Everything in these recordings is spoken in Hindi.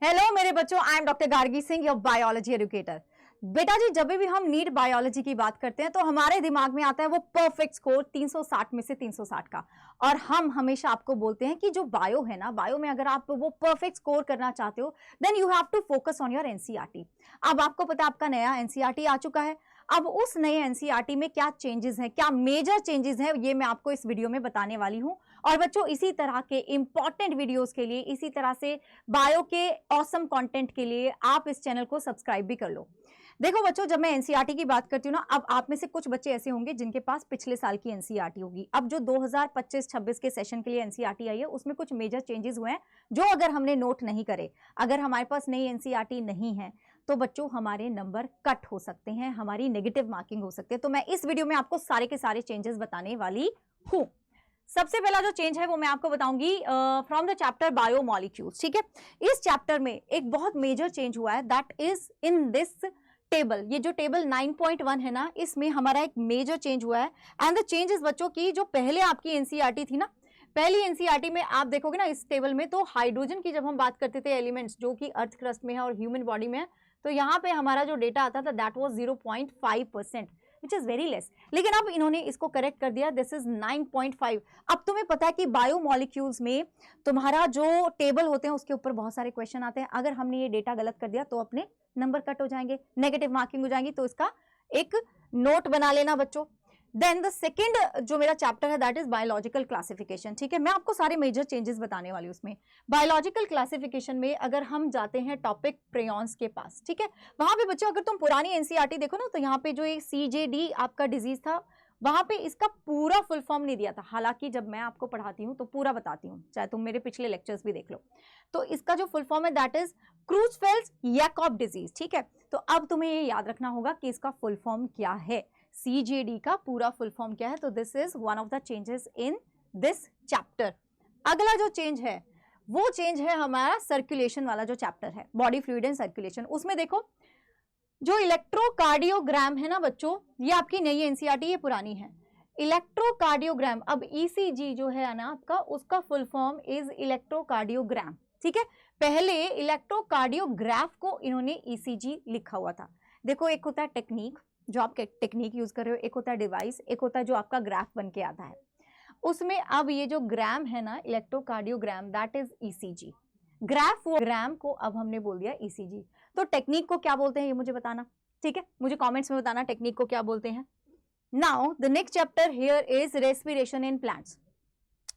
हेलो मेरे बच्चों, I am doctor Gargi Singh, your biology educator. बेटा जी, जब भी हम नीट बायोलॉजी की बात करते हैं तो हमारे दिमाग में आता है वो परफेक्ट स्कोर 360 में से 360 का। और हम हमेशा आपको बोलते हैं कि जो बायो है ना, बायो में अगर आप वो परफेक्ट स्कोर करना चाहते हो then you have to focus on your NCERT. अब आपको पता है आपका नया एनसीईआरटी आ चुका है। अब उस नए एनसीईआरटी में क्या चेंजेस हैं, क्या मेजर चेंजेस हैं, ये मैं आपको इस वीडियो में बताने वाली हूं। और बच्चों, इसी तरह के इंपॉर्टेंट वीडियोस के लिए, इसी तरह से बायो के ऑसम कंटेंट के लिए आप इस चैनल को सब्सक्राइब भी कर लो। देखो बच्चों, जब मैं एनसीईआरटी की बात करती हूँ ना, अब आप में से कुछ बच्चे ऐसे होंगे जिनके पास पिछले साल की एनसीईआरटी होगी। अब जो 2025-26 के सेशन के लिए एनसीईआरटी आई है उसमें कुछ मेजर चेंजेस हुए हैं जो अगर हमने नोट नहीं करे, अगर हमारे पास नई एनसीईआरटी नहीं है तो बच्चों हमारे नंबर कट हो सकते हैं, हमारी नेगेटिव मार्किंग हो सकती है। तो मैं इस वीडियो में आपको सारे के सारे चेंजेस बताने वाली हूं। सबसे पहला जो चेंज है वो मैं आपको बताऊंगी फ्रॉम द चैप्टर बायोमॉलिक्यूल्स। ठीक है, इस चैप्टर में एक बहुत मेजर चेंज हुआ है, that is in this table. ये जो टेबल 9.1 है ना, इसमें हमारा एक मेजर चेंज हुआ है। एंड द चेंज इज बच्चों की जो पहले आपकी एनसीईआरटी थी ना, पहली एनसीईआरटी में आप देखोगे ना इस टेबल में, तो हाइड्रोजन की जब हम बात करते थे एलिमेंट्स जो कि अर्थ क्रस्ट में है और ह्यूमन बॉडी में है, तो यहाँ पे हमारा जो डेटा आता था that was 0.5%, which is very less. लेकिन अब इन्होंने इसको करेक्ट कर दिया, दिस इज 9.5। अब तुम्हें पता है कि बायोमॉलिक्यूल्स में तुम्हारा जो टेबल होते हैं उसके ऊपर बहुत सारे क्वेश्चन आते हैं। अगर हमने ये डेटा गलत कर दिया तो अपने नंबर कट हो जाएंगे, नेगेटिव मार्किंग हो जाएंगी। तो इसका एक नोट बना लेना बच्चों। देन द सेकेंड जो मेरा चैप्टर है दैट इज बायोलॉजिकल क्लासिफिकेशन। ठीक है, मैं आपको सारे मेजर चेंजेस बताने वाली हूं उसमें। बायोलॉजिकल क्लासिफिकेशन में अगर हम जाते हैं टॉपिक प्रेयॉन्स के पास, ठीक है, वहां पे बच्चों अगर तुम पुरानी एनसीईआरटी देखो ना, तो यहाँ पे जो ये सीजेडी आपका डिजीज था, वहां पे इसका पूरा फुल फॉर्म नहीं दिया था। हालांकि जब मैं आपको पढ़ाती हूँ तो पूरा बताती हूँ, चाहे तुम मेरे पिछले लेक्चर्स भी देख लो। तो इसका जो फुल फॉर्म है दैट इज क्रूचफेल्ड-जैकॉब डिजीज। ठीक है, तो अब तुम्हें ये याद रखना होगा कि इसका फुल फॉर्म क्या है, सीजेडी का पूरा फुल फॉर्म क्या है। तो this is one of the changes in this chapter. अगला जो चेंज है वो चेंज है हमारा सर्कुलेशन वाला जो चैप्टर है, बॉडी फ्लूइड एंड सर्कुलेशन। उसमें देखो जो इलेक्ट्रोकार्डियोग्राम है ना बच्चों, ये आपकी नई एनसीईआरटी, ये पुरानी है। इलेक्ट्रोकार्डियोग्राम, अब ईसीजी जो है ना आपका, उसका फुल फॉर्म इज इलेक्ट्रोकार्डियोग्राम। ठीक है, पहले इलेक्ट्रोकार्डियोग्राफ को इन्होंने ईसीजी लिखा हुआ था। देखो, एक होता है टेक्निक, जो आप टेक्निक यूज कर रहे हो, एक होता है डिवाइस, एक होता है जो आपका ग्राफ बन के आता है उसमें। अब ये जो ग्राम है ना, electrocardiogram, that is ECG. Graph वो ग्राम को अब हमने बोल दिया ईसीजी। तो टेक्निक को क्या बोलते हैं ये मुझे बताना। ठीक है, मुझे कमेंट्स में बताना टेक्निक को क्या बोलते हैं। Now the next chapter here is respiration in plants.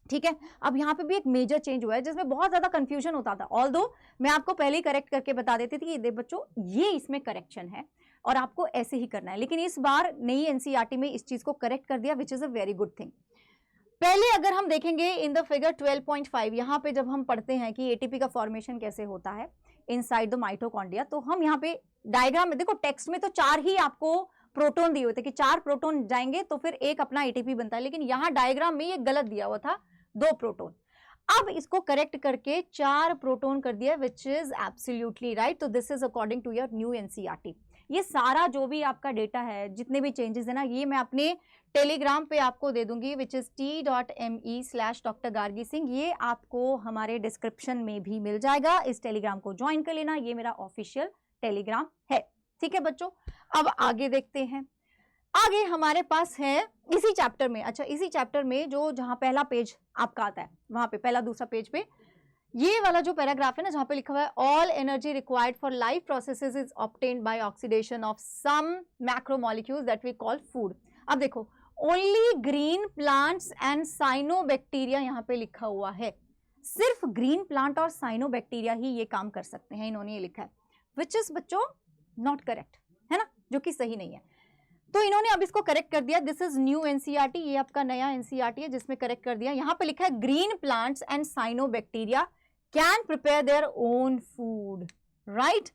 ठीक है, अब यहाँ पे भी एक मेजर चेंज हुआ है जिसमें बहुत ज्यादा कंफ्यूजन होता था। ऑल्दो मैं आपको पहले ही करेक्ट करके बता देती थी कि बच्चों ये इसमें करेक्शन है और आपको ऐसे ही करना है, लेकिन इस बार नई एनसीईआरटी में इस चीज को करेक्ट कर दिया, which is a very good thing. पहले अगर हम देखेंगे इन द फिगर 12.5, यहाँ पे जब हम पढ़ते हैं कि एटीपी का फॉर्मेशन कैसे होता है इनसाइड द माइटोकॉन्ड्रिया, तो हम यहाँ पे डायग्राम में देखो, टेक्स्ट में तो 4 ही आपको प्रोटॉन दिए हुए थे कि 4 प्रोटॉन जाएंगे तो फिर एक अपना एटीपी बनता है, लेकिन यहाँ डायग्राम में ये गलत दिया हुआ था, 2 प्रोटॉन। अब इसको करेक्ट करके 4 प्रोटॉन कर दिया, विच इज एब्सोल्युटली राइट। तो this is according to your new NCERT. ये सारा जो भी आपका डेटा है, जितने भी चेंजेस है ना, ये मैं अपने टेलीग्राम पे आपको दे दूंगी, which is t.me/Dr. Gargi Singh. ये आपको हमारे डिस्क्रिप्शन में भी मिल जाएगा, इस टेलीग्राम को ज्वाइन कर लेना, ये मेरा ऑफिशियल टेलीग्राम है। ठीक है बच्चों, अब आगे देखते हैं। आगे हमारे पास है इसी चैप्टर में, अच्छा इसी चैप्टर में जो जहां पहला पेज आपका आता है, वहां पे पहला दूसरा पेज पे ये वाला जो पैराग्राफ है ना, जहां पे लिखा हुआ है all energy required for life processes is obtained by oxidation of some macromolecules that we call food. अब देखो, only green plants and cyanobacteria यहाँ पे लिखा हुआ है। सिर्फ ग्रीन प्लांट और साइनोबैक्टीरिया ही ये काम कर सकते हैं, इन्होंने ये लिखा है, विच इज बच्चों नॉट करेक्ट, है ना, जो कि सही नहीं है। तो इन्होंने अब इसको करेक्ट कर दिया, दिस इज न्यू एनसीईआरटी, ये आपका नया एनसीईआरटी है जिसमें करेक्ट कर दिया। यहाँ पे लिखा है green plants and cyanobacteria can prepare their own food right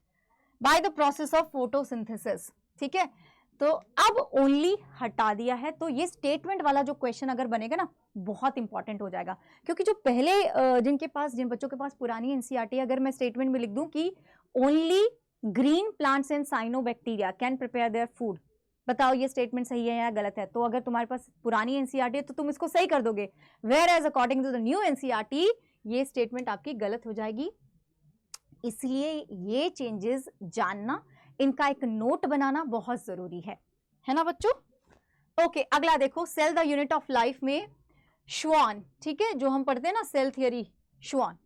by the process of photosynthesis. ठीक है, तो अब ओनली हटा दिया है। तो ये स्टेटमेंट वाला जो क्वेश्चन अगर बनेगा ना, बहुत इंपॉर्टेंट हो जाएगा, क्योंकि जो पहले जिन बच्चों के पास पुरानी एनसीईआरटी, अगर मैं स्टेटमेंट में लिख दूं कि only green plants and cyanobacteria can prepare their food, बताओ ये स्टेटमेंट सही है या गलत है। तो अगर तुम्हारे पास पुरानी एनसीईआरटी है तो तुम इसको सही कर दोगे, whereas according to the new NCERT ये स्टेटमेंट आपकी गलत हो जाएगी। इसलिए ये चेंजेस जानना, इनका एक नोट बनाना बहुत जरूरी है ना बच्चों। ओके, अगला देखो, cell the unit of life में श्वान, ठीक है, जो हम पढ़ते हैं ना सेल थियरी, श्वान,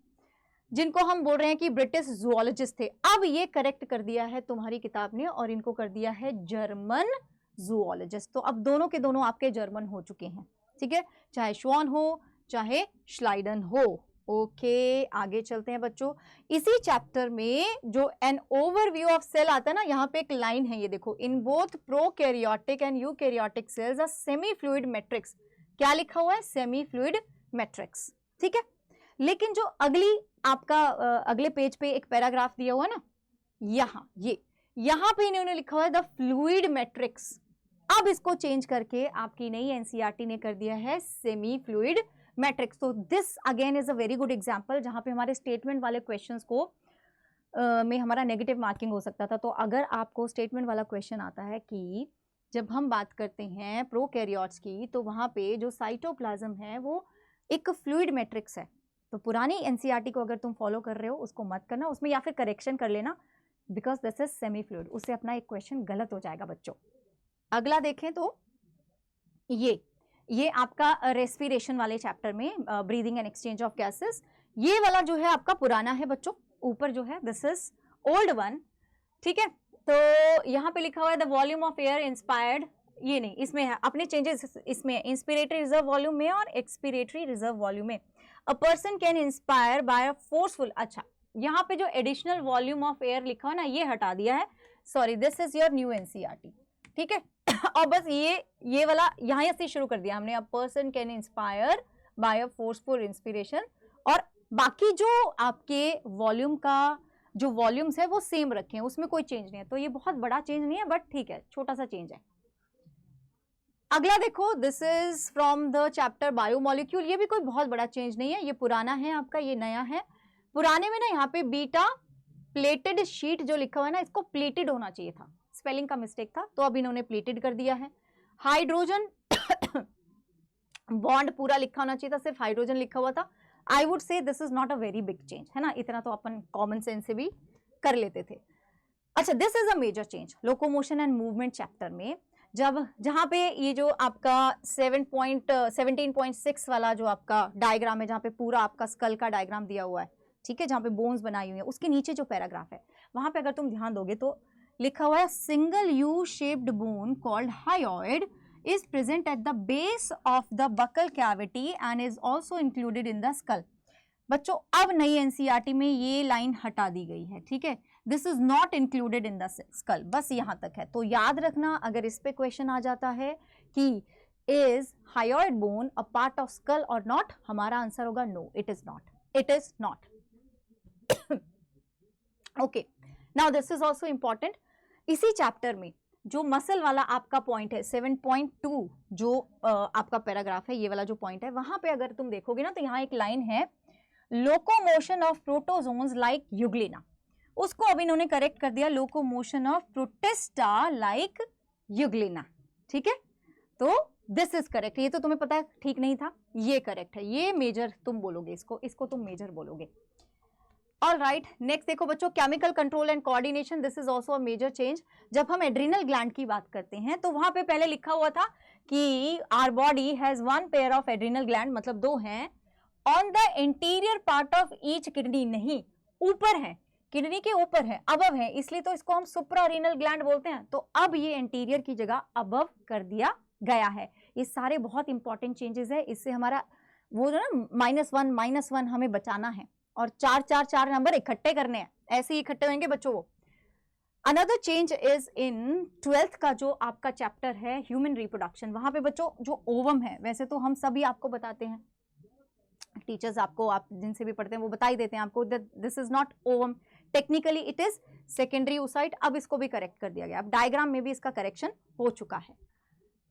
जिनको हम बोल रहे हैं कि ब्रिटिश जूलॉजिस्ट थे, अब ये करेक्ट कर दिया है तुम्हारी किताब ने और इनको कर दिया है जर्मन जूलॉजिस्ट। तो अब दोनों के दोनों आपके जर्मन हो चुके हैं, ठीक है, चाहे श्वान हो चाहे श्लाइडन हो। ओके, आगे चलते हैं बच्चों। इसी चैप्टर में जो एन ओवरव्यू ऑफ सेल आता है ना, यहाँ पे एक लाइन है, ये देखो, in both prokaryotic and eukaryotic cells a semi fluid matrix. क्या लिखा हुआ है? सेमी फ्लूइड मैट्रिक्स, ठीक है। लेकिन जो अगली आपका अगले पेज पे एक पैराग्राफ दिया हुआ है ना, यहाँ पे इन्होंने लिखा हुआ है द फ्लूइड मैट्रिक्स। अब इसको चेंज करके आपकी नई एनसीईआरटी ने कर दिया है सेमी फ्लूइड मैट्रिक्स। तो this again is a very good example, जहां पे हमारे स्टेटमेंट वाले क्वेश्चंस को में हमारा नेगेटिव मार्किंग हो सकता था। तो अगर आपको स्टेटमेंट वाला क्वेश्चन आता है कि जब हम बात करते हैं प्रोकैरियोट्स की, तो वहां पे जो साइटोप्लाज्म है वो एक फ्लूइड मैट्रिक्स है, तो पुरानी एनसीईआरटी को अगर तुम फॉलो कर रहे हो उसको मत करना, उसमें या फिर करेक्शन कर लेना, because this is semi fluid, उससे अपना एक क्वेश्चन गलत हो जाएगा बच्चों। अगला देखें तो ये आपका रेस्पिरेशन वाले चैप्टर में breathing and exchange of gases, ये वाला जो है आपका पुराना है बच्चों, ऊपर जो है दिस इज ओल्ड वन, ठीक है। तो यहाँ पे लिखा हुआ है the volume of air inspired, ये नहीं, इसमें है अपने चेंजेस, इसमें इंस्पिरेटरी रिजर्व वॉल्यूम में और एक्सपिरेटरी रिजर्व वॉल्यूम में। A person can inspire by a forceful, अच्छा यहाँ पे जो एडिशनल वॉल्यूम ऑफ एयर लिखा है ना, ये हटा दिया है, sorry, this is your new NCERT, ठीक है। और बस ये वाला यहाँ से शुरू कर दिया हमने, a person can inspire by a forceful inspiration, और बाकी जो आपके वॉल्यूम का जो वॉल्यूम्स है वो सेम रखे हैं, उसमें कोई चेंज नहीं है। तो ये बहुत बड़ा चेंज नहीं है, बट ठीक है, छोटा सा चेंज है। अगला देखो, this is from the chapter biomolecule, ये भी कोई बहुत बड़ा चेंज नहीं है, ये पुराना है आपका, ये नया है। पुराने में ना यहाँ पे बीटा प्लेटेड शीट जो लिखा हुआ है ना, इसको प्लेटेड होना चाहिए था, स्पेलिंग का मिस्टेक था, तो अब इन्होंने प्लेटेड कर दिया है। हाइड्रोजन बॉन्ड पूरा लिखा होना चाहिए था, सिर्फ हाइड्रोजन लिखा हुआ था। I would say this is not a very big change, है ना, इतना तो अपन कॉमन सेंस से भी कर लेते थे। अच्छा, this is a major change locomotion and movement chapter में, जहां पे ये जो आपका 17.6 वाला जो आपका डायग्राम है, जहां पे पूरा आपका स्कल का डायग्राम दिया हुआ है, ठीक है, जहां पे बोन्स बनाई हुई है, उसके नीचे जो पैराग्राफ है वहां पे अगर तुम ध्यान दोगे तो लिखा हुआ है single U shaped bone called hyoid is present at the base of the buccal cavity and is also included in the skull। बच्चों अब नई एनसीईआरटी में ये लाइन हटा दी गई है, ठीक है, this is not included in the skull, बस यहां तक है। तो याद रखना, अगर इस पे क्वेश्चन आ जाता है कि is hyoid bone a part of skull और नॉट, हमारा आंसर होगा no, it is not, it is not. Okay, now this is also important, इसी चैप्टर में जो मसल वाला आपका पॉइंट है 7.2 जो आपका पैराग्राफ है, ये वाला जो पॉइंट है, वहां पे अगर तुम देखोगे ना तो यहाँ एक लाइन है locomotion of protozoans like Euglena, उसको अब इन्होंने करेक्ट कर दिया locomotion of protista like Euglena, ठीक है। तो दिस इज करेक्ट, ये तो तुम्हें पता है ठीक नहीं था, ये करेक्ट है, ये मेजर तुम बोलोगे, इसको तुम मेजर बोलोगे। ऑल राइट, नेक्स्ट देखो बच्चों, chemical control and coordination, this is also a major change. जब हम एड्रिनल ग्लैंड की बात करते हैं तो वहां पे पहले लिखा हुआ था कि our body has one pair of adrenal gland, मतलब दो हैं, on the interior part of each kidney, नहीं ऊपर है, किडनी के ऊपर है, अबव है, इसलिए तो इसको हम सुप्रारीनल ग्लैंड बोलते हैं। तो अब ये इंटीरियर की जगह अबव कर दिया गया है। ये सारे बहुत इंपॉर्टेंट चेंजेस है, इससे हमारा वो जो ना -1 हमें बचाना है और 4 नंबर इकट्ठे करने हैं, ऐसे ही इकट्ठे होंगे बच्चों वो। Another change is in 12th का जो आपका चैप्टर है ह्यूमन रिप्रोडक्शन, वहां पे बच्चों जो ओवम है, वैसे तो हम सभी आपको बताते हैं, टीचर्स आपको, आप जिनसे भी पढ़ते हैं वो बता ही देते हैं आपको, this is not ovum, technically it is secondary oocyte। अब इसको भी करेक्ट कर दिया गया, अब डायग्राम में भी इसका करेक्शन हो चुका है।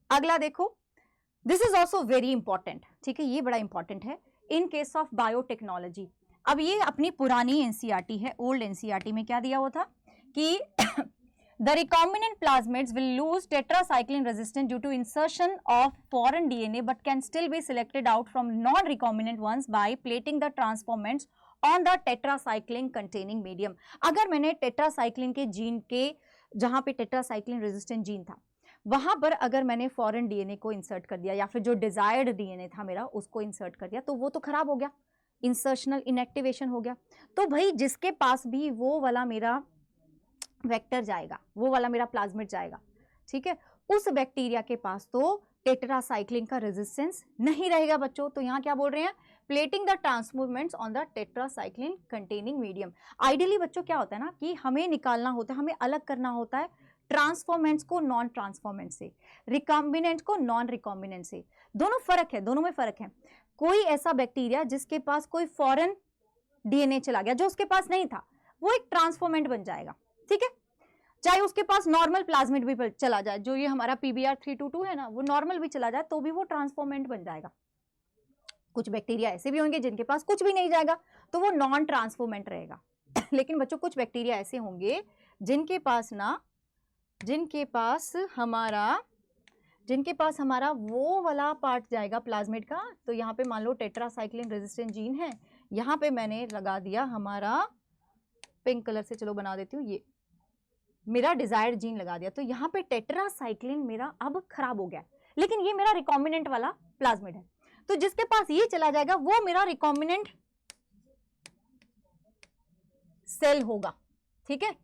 अगला देखो, this is also very important, ठीक है, ये बड़ा इंपॉर्टेंट है इन केस ऑफ बायोटेक्नोलॉजी। अब ये अपनी पुरानी एनसीईआरटी है, ओल्ड एनसीईआरटी में क्या दिया हुआ था कि the recombinant plasmids will lose tetracycline resistance due to insertion of foreign DNA but can still be selected out from non recombinant ones by plating the transformants on the tetracycline containing medium. अगर मैंने टेट्रासाइक्लिन के जीन के जहां पे टेट्रासाइक्लिन रेजिस्टेंट जीन था वहां पर अगर मैंने फॉरेन डीएनए को इंसर्ट कर दिया या फिर जो डिजायर्ड डीएनए था मेरा उसको इंसर्ट कर दिया तो वो तो खराब हो गया, इंसर्शनल इनएक्टिवेशन हो गया। तो भाई जिसके पास भी वो वाला मेरा वेक्टर जाएगा, वो वाला मेरा प्लाज्मिड जाएगा, ठीक है, उस बैक्टीरिया के पास तो टेट्रासाइक्लिन का रेजिस्टेंस नहीं रहेगा बच्चों। तो यहाँ क्या बोल रहे हैं, plating the transformants on the tetracycline containing medium. Ideally बच्चों क्या होता है ना कि हमें निकालना होता है, हमें अलग करना होता है ट्रांसफॉर्मेंट्स को नॉन ट्रांसफॉर्मेंट से, रिकॉम्बिनेंट को नॉन रिकॉम्बिनेंट से। दोनों फर्क है, दोनों में फर्क है। कोई ऐसा बैक्टीरिया जिसके पास कोई फॉरेन डीएनए चला गया जो उसके पास नहीं था, वो एक ट्रांसफॉर्मेंट बन जाएगा, ठीक है। चाहे उसके पास नॉर्मल प्लाज्मिड भी चला जाए, जो ये हमारा PBr 322 है ना, वो नॉर्मल भी चला जाए तो भी वो ट्रांसफॉर्मेंट बन जाएगा। कुछ बैक्टीरिया ऐसे भी होंगे जिनके पास कुछ भी नहीं जाएगा तो वो नॉन ट्रांसफॉर्मेंट रहेगा। लेकिन बच्चों कुछ बैक्टीरिया ऐसे होंगे जिनके पास हमारा वो वाला पार्ट जाएगा प्लाज्मिड का। तो यहाँ पे मान लो टेट्रासाइक्लिन रेजिस्टेंट जीन है, यहाँ पे मैंने लगा दिया हमारा पिंक कलर से, चलो बना देती हूँ, ये मेरा डिजायर्ड जीन लगा दिया। तो यहाँ पे टेट्रासाइक्लिन मेरा अब खराब हो गया, लेकिन ये मेरा रिकॉम्बिनेंट वाला प्लाज्मिड है। तो जिसके पास ये चला जाएगा वो मेरा रिकॉम्बिनेंट सेल होगा, ठीक है।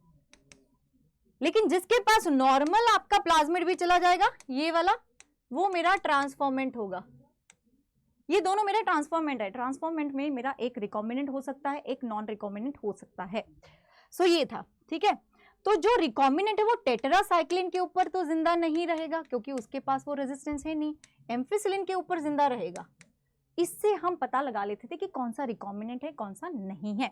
लेकिन जिसके पास नॉर्मल आपका प्लाज्मिड भी चला जाएगा, ये वाला, वो मेरा ट्रांसफॉर्मेंट होगा। ये दोनों मेरे ट्रांसफॉर्मेंट है। ट्रांसफॉर्मेंट में मेरा एक रिकॉम्बिनेंट हो सकता है, एक नॉन रिकॉम्बिनेंट हो सकता है। सो ये था, ठीक है। तो जो रिकॉम्बिनेंट है वो टेट्रासाइक्लिन के ऊपर तो जिंदा नहीं रहेगा क्योंकि उसके पास वो रेजिस्टेंस है नहीं, एम्फिसिलिन के ऊपर जिंदा रहेगा। इससे हम पता लगा लेते थे कि कौन सा रिकॉम्बिनेंट है कौन सा नहीं है।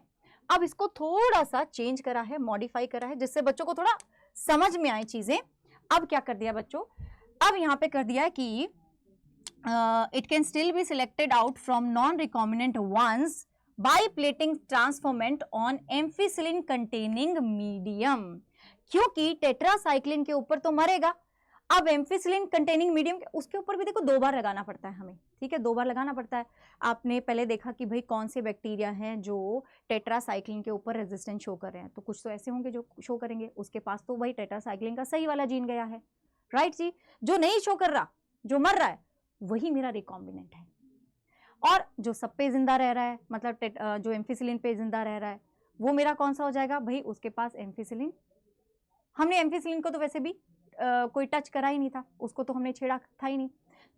अब इसको थोड़ा सा चेंज करा है, मॉडिफाई करा है, जिससे बच्चों को थोड़ा समझ में आए चीजें। अब क्या कर दिया बच्चों, अब यहाँ पे कर दिया है कि it can still be selected out from non recombinant ones by plating transformant on ampicillin containing medium. क्योंकि टेट्रासाइक्लिन के ऊपर तो मरेगा, अब एम्फिसिलिन कंटेनिंग मीडियम उसके ऊपर भी देखो 2 बार लगाना पड़ता है हमें, ठीक है, 2 बार लगाना पड़ता है। आपने पहले देखा कि भाई कौन से बैक्टीरिया हैं जो टेट्रासाइक्लिन के ऊपर रेजिस्टेंस शो कर रहे हैं, तो कुछ तो ऐसे होंगे जो शो करेंगे, उसके पास तो भाई टेट्रासाइक्लिन का सही वाला जीन गया है, राइट जी। जो नहीं शो कर रहा, जो मर रहा है, वही मेरा रिकॉम्बिनेंट है। और जो सब पे जिंदा रह रहा है, मतलब जो एम्फिसिलिन पे जिंदा रह रहा है, वो मेरा कौन सा हो जाएगा, भाई उसके पास एम्फिसिलिन, हमने एम्फिसिलिन को तो वैसे भी कोई टच करा ही नहीं था, उसको तो हमने छेड़ा था ही नहीं।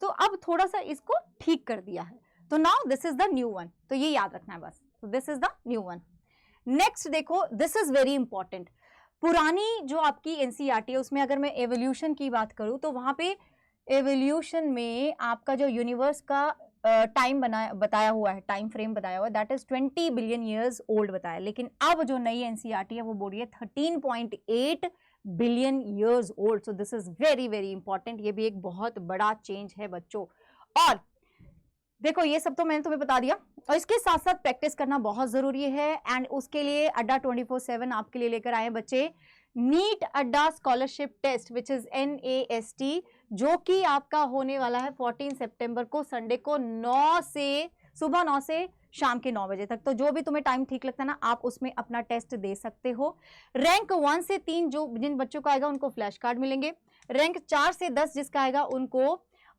तो अब थोड़ा सा इसको ठीक कर दिया है, तो now this is the new one, तो ये याद रखना है बस। तो this is the new one. Next देखो, दिस इज वेरी इंपॉर्टेंट। पुरानी जो आपकी एनसीईआरटी है उसमें अगर मैं एवोल्यूशन की बात करूं तो वहां पे एवोल्यूशन में आपका जो यूनिवर्स का टाइम बताया हुआ है, टाइम फ्रेम बताया हुआ है, that is 20 billion years old बताया। लेकिन अब जो नई एनसीईआरटी है वो बोल रही है 13.8 billion years old. So this is very very important, ये भी एक बहुत बड़ा चेंज है बच्चों। और देखो ये सब तो मैंने तुम्हें बता दिया, और इसके साथ साथ प्रैक्टिस करना बहुत जरूरी है। एंड उसके लिए अड्डा 24/7 आपके लिए लेकर आए बच्चे NEET Adda scholarship test which is NAST, जो कि आपका होने वाला है 14 सितंबर को, संडे को, सुबह 9 से शाम के 9 बजे तक। तो जो भी तुम्हें टाइम ठीक लगता है ना, आप उसमें अपना टेस्ट दे सकते हो। रैंक 1 से 3 जिन बच्चों का आएगा उनको फ्लैश कार्ड मिलेंगे। रैंक 4 से 10 जिसका आएगा उनको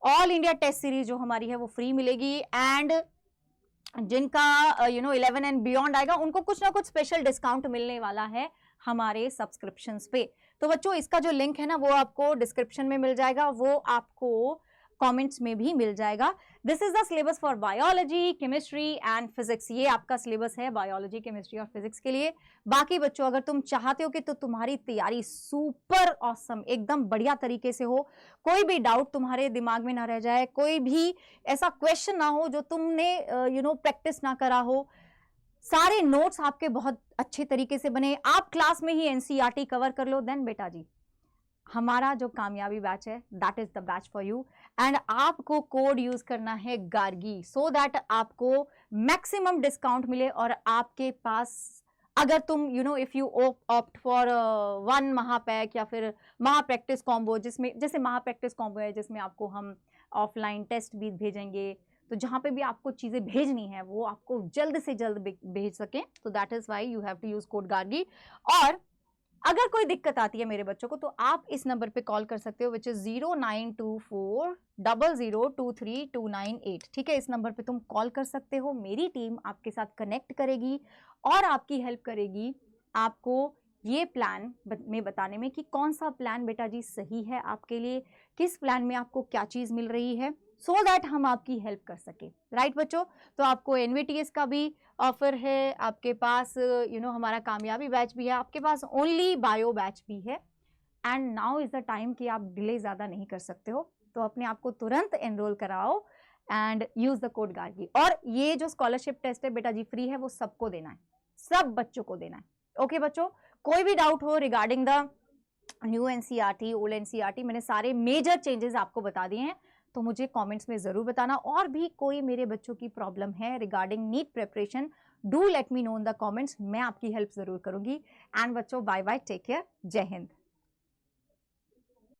ऑल इंडिया टेस्ट सीरीज जो हमारी है वो फ्री मिलेगी। एंड जिनका 11 एंड बियॉन्ड आएगा उनको कुछ ना कुछ स्पेशल डिस्काउंट मिलने वाला है हमारे सब्सक्रिप्शंस पे। तो बच्चों इसका जो लिंक है ना वो आपको डिस्क्रिप्शन में मिल जाएगा, वो आपको कमेंट्स में भी मिल जाएगा। This is the syllabus for biology, chemistry and physics. ये आपका सिलेबस है बायोलॉजी, केमिस्ट्री और फिजिक्स के लिए। बाकी बच्चों अगर तुम चाहते हो कि तो तुम्हारी तैयारी सुपर ऑसम एकदम बढ़िया तरीके से हो, कोई भी डाउट तुम्हारे दिमाग में ना रह जाए, कोई भी ऐसा क्वेश्चन ना हो जो तुमने प्रैक्टिस ना करा हो, सारे नोट्स आपके बहुत अच्छे तरीके से बने, आप क्लास में ही एनसीईआरटी कवर कर लो, देन बेटा जी हमारा जो कामयाबी बैच है that is the batch for you. And आपको कोड यूज करना है गार्गी, सो दैट आपको मैक्सिमम डिस्काउंट मिले। और आपके पास अगर तुम इफ यू ऑप्ट फॉर 1 महापैक या फिर महा प्रैक्टिस कॉम्बो, जिसमें जैसे महा प्रैक्टिस कॉम्बो है जिसमें आपको हम ऑफलाइन टेस्ट भी भेजेंगे, तो जहाँ पे भी आपको चीज़ें भेजनी है वो आपको जल्द से जल्द भेज सकें, तो that is why you have to use code Gargi. और अगर कोई दिक्कत आती है मेरे बच्चों को तो आप इस नंबर पे कॉल कर सकते हो, विच इज 092400232998। ठीक है, इस नंबर पे तुम कॉल कर सकते हो, मेरी टीम आपके साथ कनेक्ट करेगी और आपकी हेल्प करेगी आपको ये प्लान में बताने में कि कौन सा प्लान बेटा जी सही है आपके लिए, किस प्लान में आपको क्या चीज़ मिल रही है, सो दैट हम आपकी हेल्प कर सके। राइट बच्चों, तो आपको एनवीटीएस का भी ऑफर है, आपके पास हमारा कामयाबी बैच भी है, आपके पास ओनली बायो बैच भी है। And now is the time कि आप डिले ज़्यादा नहीं कर सकते हो, तो अपने आप को तुरंत एनरोल कराओ and use the code Gargi. और ये जो स्कॉलरशिप टेस्ट है बेटा जी फ्री है, वो सबको देना है, सब बच्चों को देना है। ओके बच्चों, कोई भी डाउट हो regarding the new NCERT, old NCERT, मैंने सारे मेजर चेंजेस आपको बता दिए हैं, तो मुझे कमेंट्स में ज़रूर बताना। और भी कोई मेरे बच्चों की प्रॉब्लम है regarding NEET preparation, do let me know in the comments, मैं आपकी हेल्प ज़रूर करूंगी। एंड बच्चों बाय बाय, टेक केयर, जय हिंद।